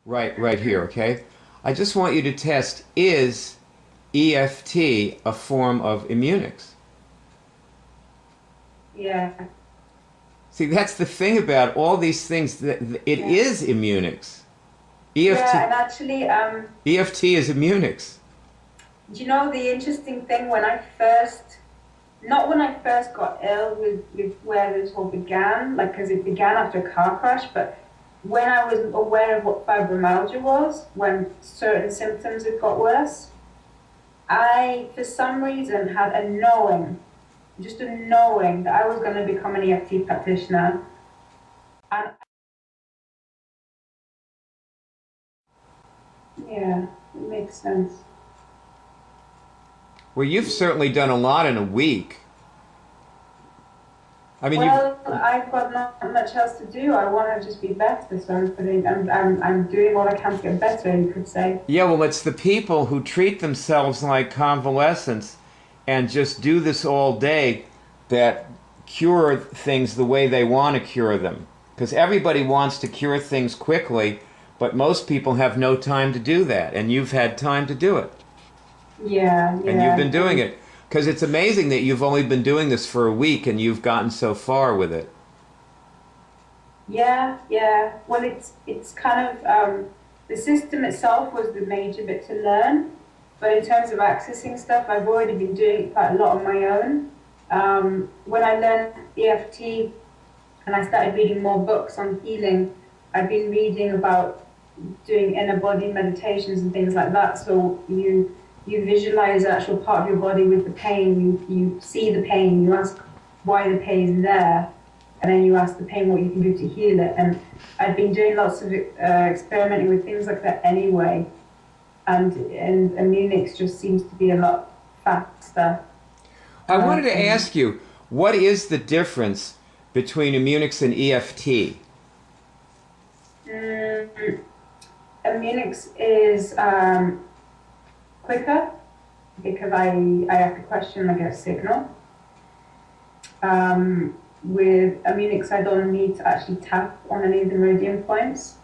Right here, okay? I just want you to test, is EFT a form of Immunix? Yeah. See, that's the thing about all these things, that it Yeah. is Immunix. Yeah, EFT, and actually, EFT is Immunix. do you know the interesting thing when I first, not when I first got ill with where this all began, like because it began after a car crash, but when I was aware of what fibromyalgia was, when certain symptoms had got worse, I, for some reason, had a knowing, just a knowing that I was going to become an EFT practitioner. And yeah, it makes sense. Well, you've certainly done a lot in a week. I mean, you've, Well, I've got not much else to do. I want to just be better, so I'm doing what I can to get better, you could say. yeah, well, it's the people who treat themselves like convalescents and just do this all day that cure things the way they want to cure them. Because everybody wants to cure things quickly, but most people have no time to do that, and you've had time to do it. Yeah, And you've yeah, been doing it. Because it's amazing that you've only been doing this for a week and you've gotten so far with it. yeah, yeah. Well, it's kind of the system itself was the major bit to learn, but in terms of accessing stuff, I've already been doing quite a lot on my own. When I learned EFT and I started reading more books on healing, I've been reading about doing inner body meditations and things like that. So you visualize the actual part of your body with the pain. You see the pain. You ask why the pain is there, and then you ask the pain what you can do to heal it. And I've been doing lots of experimenting with things like that anyway. And Immunix just seems to be a lot faster. I wanted to And ask you, what is the difference between Immunix and EFT? mm, Immunix is quicker because I have to question like a signal. With Immunix, I don't need to actually tap on any of the meridian points.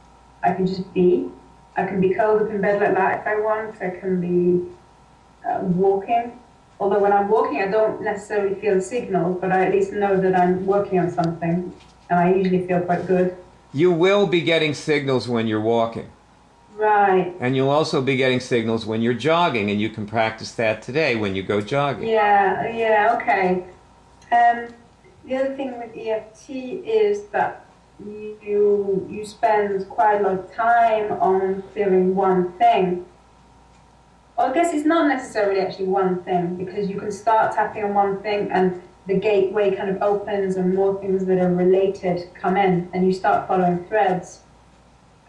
I can just be. I can be curled up in bed like that if I want. I can be walking. Although when I'm walking, I don't necessarily feel the signals, but I at least know that I'm working on something, and I usually feel quite good. You will be getting signals when you're walking. Right. And you'll also be getting signals when you're jogging, and you can practice that today when you go jogging. Yeah, yeah, okay. Um, the other thing with EFT is that you spend quite a lot of time on clearing one thing. Well, I guess it's not necessarily actually one thing because you can start tapping on one thing and the gateway kind of opens and more things that are related come in and you start following threads.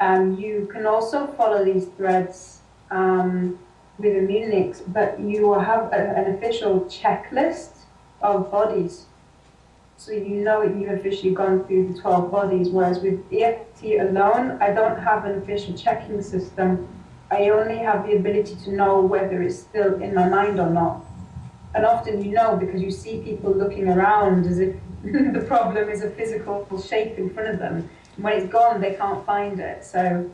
You can also follow these threads with Immunix, but you will have an official checklist of bodies. So you know you've officially gone through the 12 bodies, whereas with EFT alone, I don't have an official checking system. I only have the ability to know whether it's still in my mind or not. And often you know because you see people looking around as if the problem is a physical shape in front of them. And when it's gone, they can't find it. So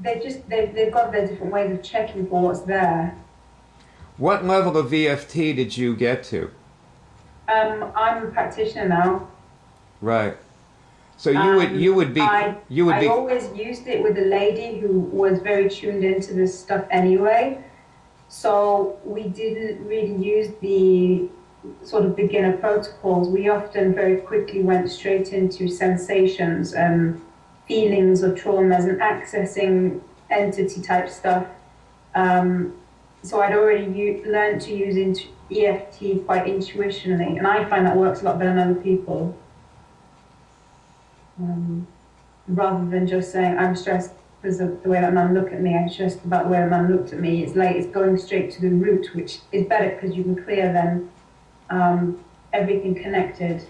they've got their different ways of checking for what's there. What level of EFT did you get to? I'm a practitioner now. Right. So you would be you would I be always used it with a lady who was very tuned into this stuff anyway. So we didn't really use the sort of beginner protocols. We often very quickly went straight into sensations and feelings of traumas and accessing entity type stuff. Um, so I'd already learned to use EFT quite intuitionally, and I find that works a lot better than other people. Um, Rather than just saying I'm stressed because of the way that man looked at me, I'm stressed about the way that man looked at me. It's like it's going straight to the root, which is better because you can clear then everything connected.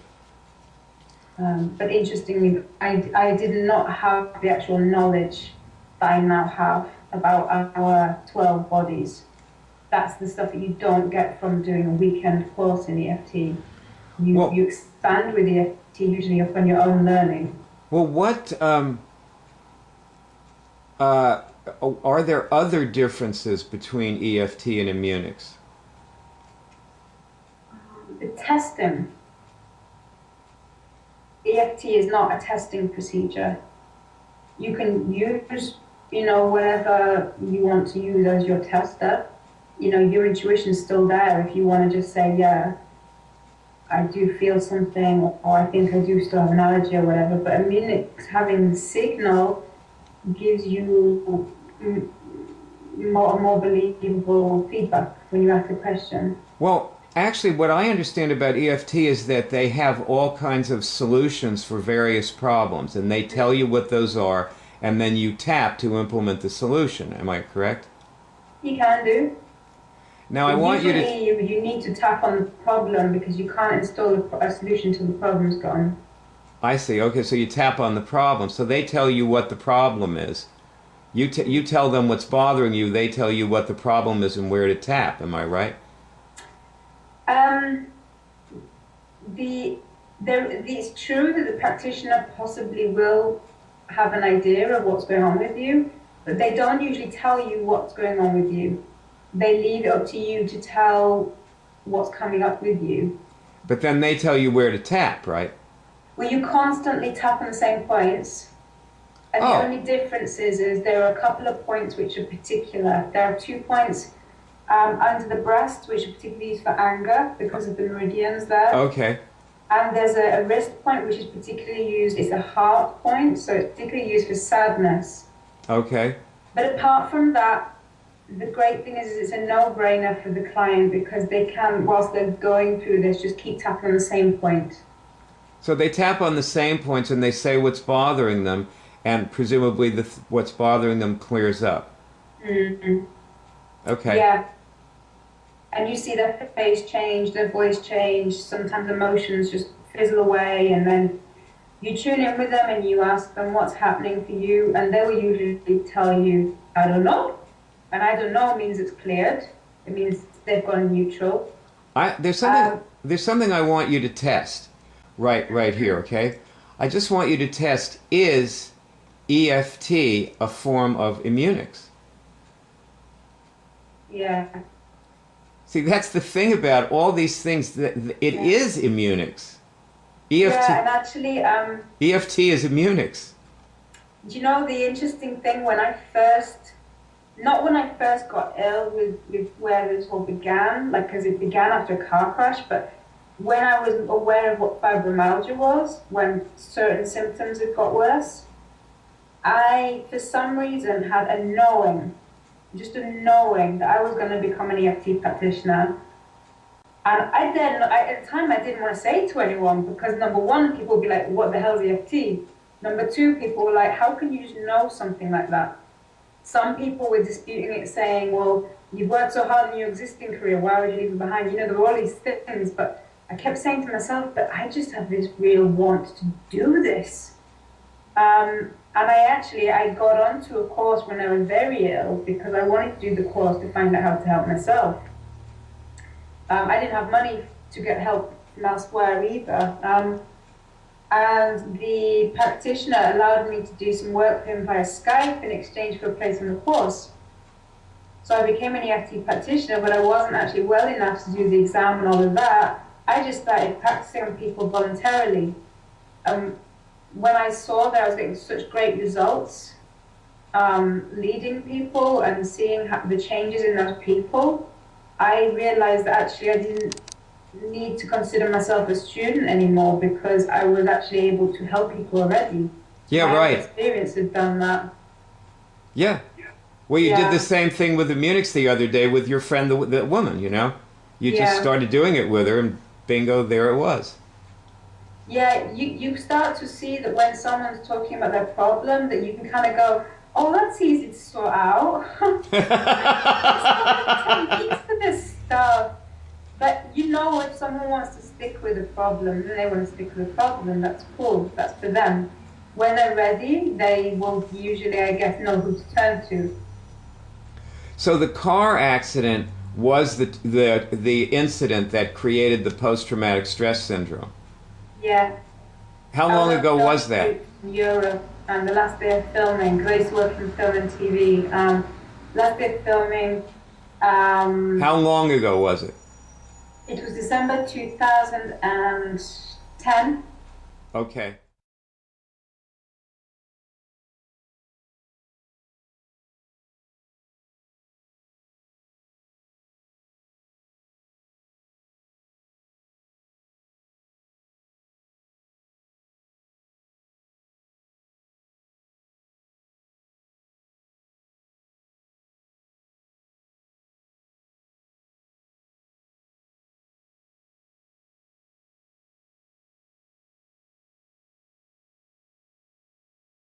But interestingly, I did not have the actual knowledge that I now have about our 12 bodies. That's the stuff that you don't get from doing a weekend course in EFT. You well expand with EFT usually upon your own learning. well what Uh, are there other differences between EFT and IMMUNICS? The testing. EFT is not a testing procedure. You can use, whatever you want to use as your tester. Your intuition's still there if you want to just say, yeah, I do feel something, or I think I do still have an allergy or whatever. But IMMUNICS having the signal gives you more believable feedback when you ask a question. Well, actually, what I understand about EFT is that they have all kinds of solutions for various problems, and they tell you what those are, and then you tap to implement the solution. Am I correct? You can do. Now, I want you to... You need to tap on the problem because you can't install a solution till the problem's gone. I see. Okay, so you tap on the problem. So they tell you what the problem is. You tell them what's bothering you. They tell you what the problem is and where to tap. Am I right? It's true that the practitioner possibly will have an idea of what's going on with you, but they don't usually tell you what's going on with you. They leave it up to you to tell what's coming up with you. But then they tell you where to tap, right? Well, you constantly tap on the same points. And the only difference is there are a couple of points which are particular. There are 2 points under the breast, which are particularly used for anger because of the meridians there. Okay. And there's a wrist point which is particularly used, it's a heart point, so it's particularly used for sadness. Okay. But apart from that, the great thing is it's a no-brainer for the client because they can, whilst they're going through this, just keep tapping on the same point. So they tap on the same points and they say what's bothering them, and presumably what's bothering them clears up. Mm-hmm. Okay. Yeah. And you see their face change, their voice change, sometimes emotions just fizzle away, and then you tune in with them and you ask them what's happening for you, and they will usually tell you, I don't know. And I don't know means it's cleared. It means they've gone neutral. There's something I want you to test right here, okay? I just want you to test, is EFT a form of IMMUNICS? Yeah. See, that's the thing about all these things. It is IMMUNICS. EFT, yeah, and actually... EFT is IMMUNICS. Do you know the interesting thing, not when I first got ill with where this all began, like because it began after a car crash, but when I was aware of what fibromyalgia was, when certain symptoms had got worse, I, for some reason, had a knowing that I was going to become an EFT practitioner. And at the time, I didn't want to say it to anyone because, number one, people would be like, what the hell is EFT? Number two, people were like, how can you just know something like that? Some people were disputing it, saying, well, you've worked so hard in your existing career, why would you leave it behind? There were all these things, but I kept saying to myself, but I just have this real want to do this. And I got onto a course when I was very ill because I wanted to do the course to find out how to help myself. I didn't have money to get help from elsewhere either. And the practitioner allowed me to do some work for him via Skype in exchange for a place on the course. So I became an EFT practitioner, but I wasn't actually well enough to do the exam and all of that. I just started practicing on people voluntarily. When I saw that I was getting such great results, leading people and seeing the changes in those people, I realized that actually I didn't need to consider myself a student anymore because I was actually able to help people already. Yeah, My right. experience had done that. Yeah. Well, you did the same thing with IMMUNICS the other day with your friend, the woman, You just started doing it with her, and bingo, there it was. Yeah, you start to see that when someone's talking about their problem, that you can kind of go, oh, that's easy to sort out. There's techniques for this stuff. But if someone wants to stick with a problem, then they want to stick with a problem, that's cool, that's for them. When they're ready, they will usually, I guess, know who to turn to. So the car accident was the incident that created the post-traumatic stress syndrome. Yeah. How long ago was that? In Europe, and the last day of filming, because I used to work in film and TV. Last day of filming. How long ago was it? It was December 2010. Okay.